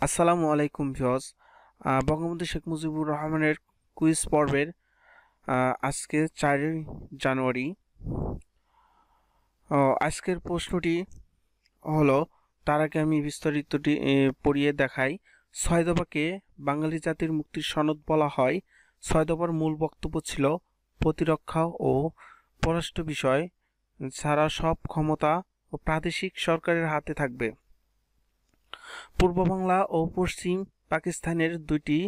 আসসালামু আলাইকুম ভিউয়ার্স। বঙ্গবন্ধু শেখ মুজিবুর রহমানের কুইজ পর্বের আজকে 4 জানুয়ারি। আজকের প্রশ্নটি হলো, তার আগে আমি বিস্তারিতটি পড়িয়ে দেখাই। 6 দফাকে বাঙালি জাতির মুক্তির সনদ বলা হয়। 6 দফার মূল বক্তব্য ছিল প্রতিরক্ষা ও পররাষ্ট্র বিষয় ছাড়া সব ক্ষমতা ও প্রাদেশিক সরকারের হাতে থাকবে। পূর্ব বাংলা ও পশ্চিম পাকিস্তানের দুইটি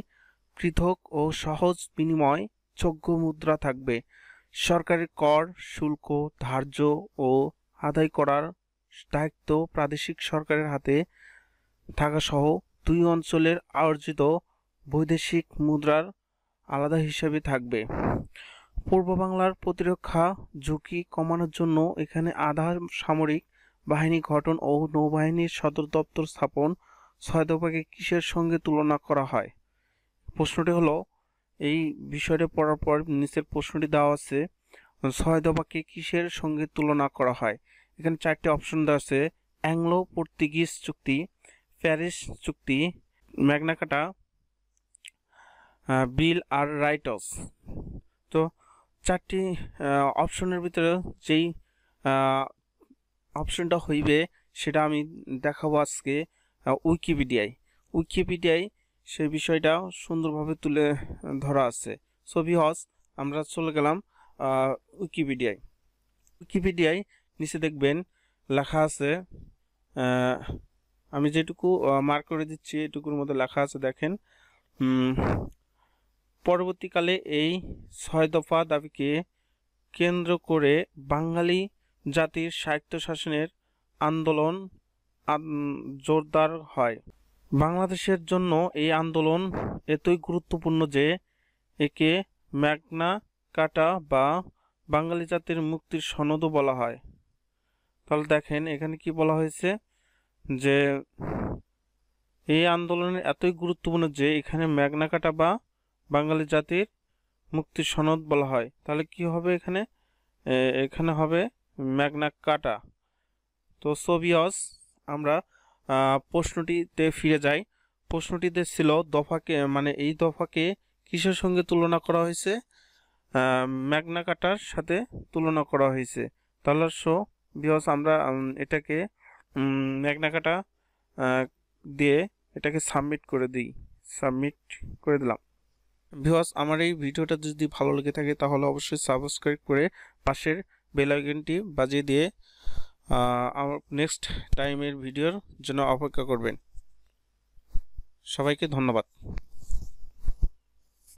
পৃথক ও সহজ বিনিময় যোগ্য মুদ্রা থাকবে। সরকারের কর, শুল্ক ধার্য ও আদায় করার দায়িত্ব প্রাদেশিক সরকারের হাতে থাকাসহ দুই অঞ্চলের অর্জিত বৈদেশিক মুদ্রার আলাদা হিসাবে থাকবে। পূর্ব বাংলার প্রতিরক্ষা ঝুঁকি কমানোর জন্য এখানে আধা সামরিক বাহিনী গঠন ও নৌবাহিনীর সদর দপ্তর স্থাপন। 6 দফাকে কিসের সঙ্গে তুলনা করা হয়? প্রশ্নটি হলো, এই বিষয়টা পড়ার পর নিচের প্রশ্নটি দেওয়া আছে, 6 দফাকে কিসের সঙ্গে তুলনা করা হয়। এখানে 4টি অপশন দেওয়া আছে: অ্যাংলো পর্তুগিজ চুক্তি, প্যারিস চুক্তি, ম্যাগনা কার্টা, বিল আর রাইটস। তো 4টি অপশনের ভিতরে যেই অপশনটা হইবে সেটা আমি দেখাবো আজকে উইকিপিডিয়ায় সেই বিষয়টা সুন্দরভাবে তুলে ধরা আছে। সো ভিউয়ার্স, আমরা চলে গেলাম উইকিপিডিয়ায়। নিচে দেখবেন লেখা আছে, আমি যেটুকু মার্ক করে দিচ্ছি এটুকুর মধ্যে লেখা আছে, দেখেন। পরবর্তীকালে এই 6 দফা দাবিকে কেন্দ্র করে বাঙালি জাতির স্বায়ত্তশাসনের আন্দোলন জোরদার হয়। বাংলাদেশের জন্য এই আন্দোলন এতই গুরুত্বপূর্ণ যে একে ম্যাগনা কার্টা বা বাঙালি জাতির মুক্তির সনদও বলা হয়। তাহলে দেখেন এখানে কি বলা হয়েছে, যে এই আন্দোলন এতই গুরুত্বপূর্ণ যে এখানে ম্যাগনা কার্টা বা বাঙালি জাতির মুক্তির সনদ বলা হয়। তাহলে কি হবে এখানে হবে ম্যাগনা কার্টা। তো সোভিয়স, আমরা প্রশ্নটিতে ফিরে যাই। প্রশ্নটিতে ছিল দফাকে, মানে এই দফাকে কিসের সঙ্গে তুলনা করা হয়েছে? ম্যাগনা কার্টার সাথে তুলনা করা হয়েছে। তাহলে ভিউয়ার্স, আমরা এটাকে ম্যাগনা কার্টা দিয়ে এটাকে সাবমিট করে দিলাম। ভিউয়ার্স, আমার এই ভিডিওটা যদি ভালো লেগে থাকে তাহলে অবশ্যই সাবস্ক্রাইব করে পাশের বেল আইকনটি বাজিয়ে দিয়ে আমার নেক্সট টাইমের ভিডিওর জন্য অপেক্ষা করবেন। সবাইকে ধন্যবাদ।